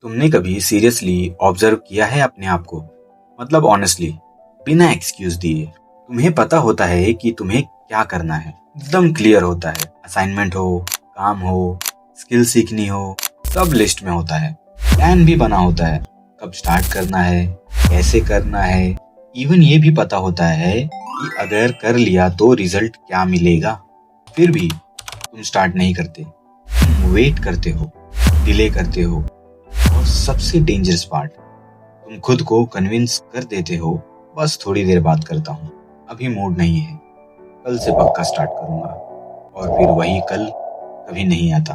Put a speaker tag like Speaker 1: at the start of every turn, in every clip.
Speaker 1: तुमने कभी seriously observe किया है अपने आप को? मतलब ऑनेस्टली, बिना एक्सक्यूज दिए। तुम्हें पता होता है कि तुम्हें क्या करना है, एकदम क्लियर होता है। असाइनमेंट हो, काम हो, स्किल सीखनी हो, सब लिस्ट में होता है। प्लान भी बना होता है, कब स्टार्ट करना है, कैसे करना है। इवन ये भी पता होता है कि अगर कर लिया तो रिजल्ट क्या मिलेगा। फिर भी तुम स्टार्ट नहीं करते, तुम वेट करते हो, डिले करते हो। और सबसे डेंजरस पार्ट, तुम खुद को कन्विंस कर देते हो, बस थोड़ी देर बात करता हूँ, अभी मूड नहीं है, कल से पक्का स्टार्ट करूंगा। और फिर वही कल कभी नहीं आता।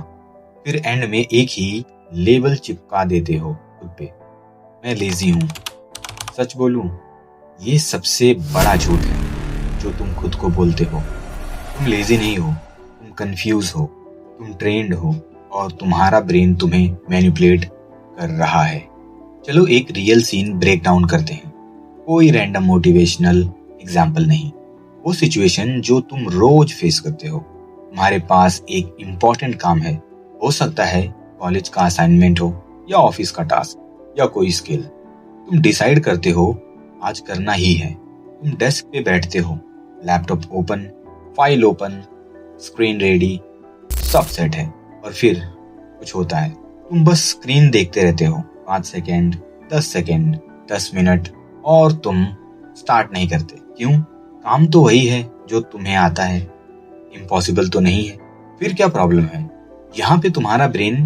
Speaker 1: फिर एंड में एक ही लेबल चिपका देते हो खुद पे, मैं लेजी हूँ। सच बोलूं, ये सबसे बड़ा झूठ है जो तुम खुद को बोलते हो। तुम लेजी नहीं हो, तुम कंफ्यूज हो, तुम ट्रेंड हो, और तुम्हारा ब्रेन तुम्हें मैनिपुलेट कर रहा है। चलो एक रियल सीन ब्रेक डाउन करते हैं, कोई रैंडम मोटिवेशनल एग्जाम्पल नहीं। वो सिचुएशन जो तुम रोज फेस करते हो। तुम्हारे पास एक इम्पोर्टेंट काम है, हो सकता है कॉलेज का असाइनमेंट हो या ऑफिस का टास्क या कोई स्किल। तुम डिसाइड करते हो आज करना ही है। तुम डेस्क पे बैठते हो, laptop open, file open, screen ready, सब सेट है। और फिर कुछ होता है, तुम बस स्क्रीन देखते रहते हो। 5 सेकेंड, 10 सेकेंड, 10 मिनट, और तुम स्टार्ट नहीं करते। क्यों? काम तो वही है जो तुम्हें आता है, इम्पॉसिबल तो नहीं है। फिर क्या प्रॉब्लम है? यहाँ पे तुम्हारा ब्रेन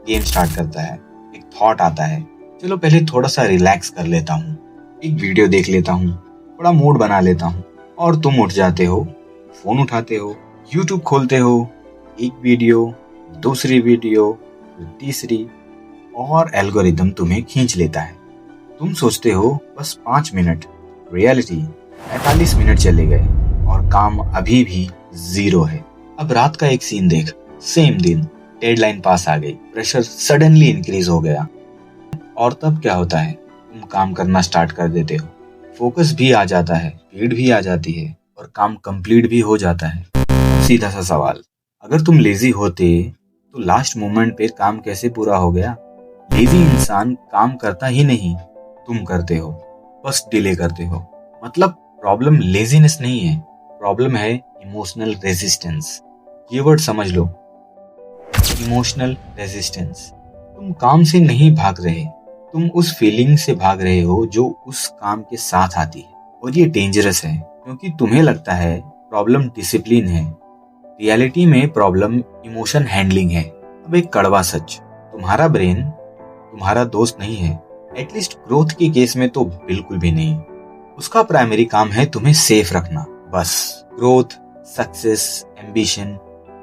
Speaker 1: गेम स्टार्ट करता है। एक थॉट आता है, चलो पहले थोड़ा सा रिलैक्स कर लेता हूँ, एक वीडियो देख लेता हूँ, थोड़ा मूड बना लेता हूँ। और तुम उठ जाते हो, फोन उठाते हो, यूट्यूब खोलते हो, एक वीडियो, दूसरी वीडियो, तीसरी, और एल्गोरिदम तुम्हें खींच लेता है। तुम सोचते हो बस 5 मिनट, रियलिटी 45 मिनट चले गए और काम अभी भी 0 है। अब रात का एक सीन देख, सेम दिन, डेडलाइन पास आ गई, प्रेशर सडनली इंक्रीज हो गया। और तब क्या होता है? तुम काम करना स्टार्ट कर देते हो, फोकस भी आ जाता है, स्पीड भी आ जाती है, और काम कंप्लीट भी हो जाता है। सीधा सा सवाल, अगर तुम लेजी होते तो लास्ट मोमेंट पे काम कैसे पूरा हो गया? लेजी इंसान काम करता ही नहीं, तुम करते हो, बस डिले करते हो। मतलब प्रॉब्लम लेजीनेस नहीं है, प्रॉब्लम है इमोशनल रेजिस्टेंस। ये वर्ड समझ लो, इमोशनल रेजिस्टेंस। तुम काम से नहीं भाग रहे, तुम उस फीलिंग से भाग रहे हो जो उस काम के साथ आती है। और ये डेंजरस है, क्योंकि तुम्हें लगता है प्रॉब्लम डिसिप्लिन है, रियलिटी में प्रॉब्लम इमोशन हैंडलिंग है। अब एक कड़वा सच, तुम्हारा ब्रेन तुम्हारा दोस्त नहीं है, एटलीस्ट ग्रोथ के केस में तो बिल्कुल भी नहीं। उसका प्राइमरी काम है तुम्हें सेफ रखना, बस। ग्रोथ, सक्सेस, एम्बिशन,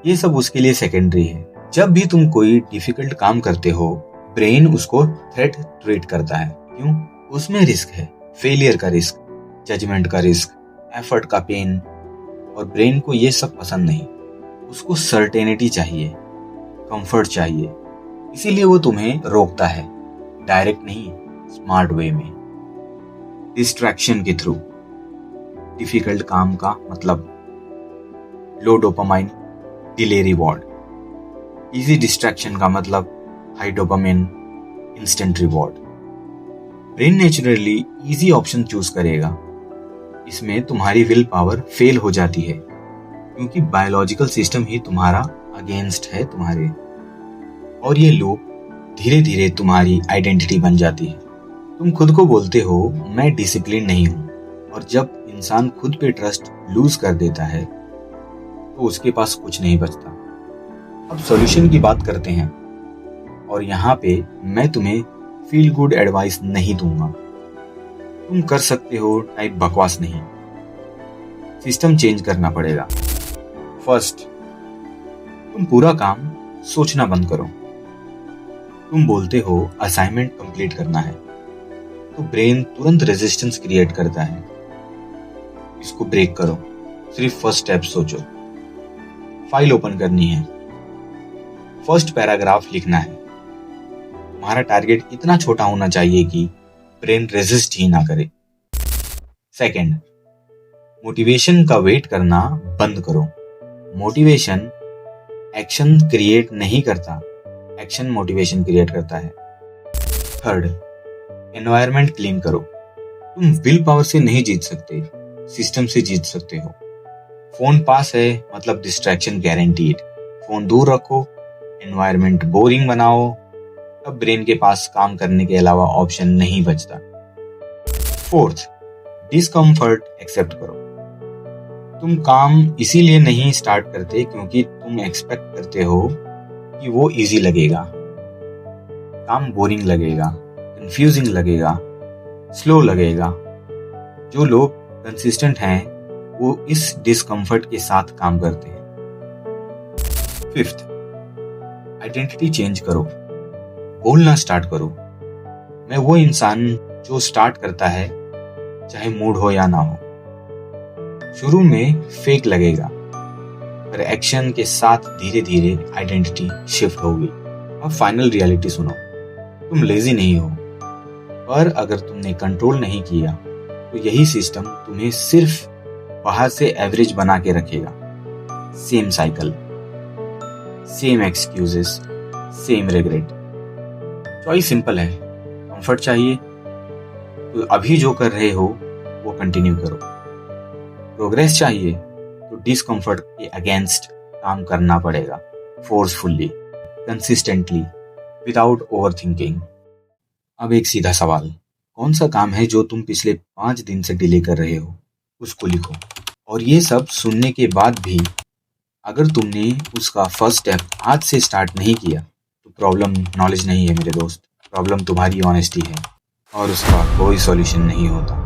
Speaker 1: ये सब उसके लिए सेकेंडरी है। जब भी तुम कोई डिफिकल्ट काम करते हो, ब्रेन उसको थ्रेट ट्रीट करता है। क्यों? उसमें रिस्क है, फेलियर का रिस्क, जजमेंट का रिस्क, एफर्ट का पेन। और ब्रेन को ये सब पसंद नहीं, उसको सर्टेनिटी चाहिए, कंफर्ट चाहिए। इसीलिए वो तुम्हें रोकता है, डायरेक्ट नहीं, स्मार्ट वे में, डिस्ट्रैक्शन के थ्रू। डिफिकल्ट काम का मतलब low dopamine, delay reward. Easy distraction का मतलब high dopamine, instant reward. Brain naturally easy option choose करेगा। इसमें तुम्हारी विल पावर फेल हो जाती है, क्योंकि बायोलॉजिकल सिस्टम ही तुम्हारा अगेंस्ट है तुम्हारे। और ये लूप धीरे धीरे तुम्हारी आइडेंटिटी बन जाती है। तुम खुद को बोलते हो मैं डिसिप्लिन नहीं हूं, और जब इंसान खुद पे ट्रस्ट लूज कर देता है तो उसके पास कुछ नहीं बचता। अब सॉल्यूशन की बात करते हैं, और यहाँ पे मैं तुम्हें फील गुड एडवाइस नहीं दूंगा। तुम कर सकते हो टाइप बकवास नहीं, सिस्टम चेंज करना पड़ेगा। फर्स्ट, तुम पूरा काम सोचना बंद करो। तुम बोलते हो असाइनमेंट कंप्लीट करना है, तो ब्रेन तुरंत रेजिस्टेंस क्रिएट करता है। इसको ब्रेक करो, सिर्फ फर्स्ट स्टेप सोचो। फाइल ओपन करनी है, फर्स्ट पैराग्राफ लिखना है। तुम्हारा टारगेट इतना छोटा होना चाहिए कि ब्रेन रेजिस्ट ही ना करे। सेकंड, मोटिवेशन का वेट करना बंद करो। मोटिवेशन एक्शन क्रिएट नहीं करता, एक्शन मोटिवेशन क्रिएट करता है। थर्ड, एनवायरनमेंट क्लीन करो। तुम विल पावर से नहीं जीत सकते, सिस्टम से जीत सकते हो। फोन पास है मतलब डिस्ट्रैक्शन गारंटीड। फोन दूर रखो, एनवायरनमेंट बोरिंग बनाओ, तब ब्रेन के पास काम करने के अलावा ऑप्शन नहीं बचता। फोर्थ, डिस्कम्फर्ट एक्सेप्ट करो। तुम काम इसीलिए नहीं स्टार्ट करते क्योंकि तुम एक्सपेक्ट करते हो कि वो इजी लगेगा। काम बोरिंग लगेगा, कंफ्यूजिंग लगेगा, स्लो लगेगा। जो लोग कंसिस्टेंट हैं वो इस डिस्कम्फर्ट के साथ काम करते हैं। फिफ्थ, आइडेंटिटी चेंज करो। बोलना स्टार्ट करो, मैं वो इंसान जो स्टार्ट करता है चाहे मूड हो या ना हो। शुरू में फेक लगेगा, पर एक्शन के साथ धीरे धीरे आइडेंटिटी शिफ्ट होगी। अब फाइनल रियलिटी सुनो, तुम लेजी नहीं हो, पर अगर तुमने कंट्रोल नहीं किया तो यही सिस्टम तुम्हें सिर्फ बाहर से एवरेज बना के रखेगा। Same cycle, same excuses, same regret. Choice simple है, कंफर्ट चाहिए तो अभी जो कर रहे हो वो कंटिन्यू करो। प्रोग्रेस चाहिए तो डिस्कम्फर्ट के अगेंस्ट काम करना पड़ेगा, फोर्सफुली, कंसिस्टेंटली, विदाउट ओवरथिंकिंग। अब एक सीधा सवाल, कौन सा काम है जो तुम पिछले 5 दिन से डिले कर रहे हो? उसको लिखो। और ये सब सुनने के बाद भी अगर तुमने उसका फर्स्ट स्टेप आज से स्टार्ट नहीं किया तो प्रॉब्लम नॉलेज नहीं है मेरे दोस्त, प्रॉब्लम तुम्हारी ऑनेस्टी है और उसका कोई सॉल्यूशन नहीं होता।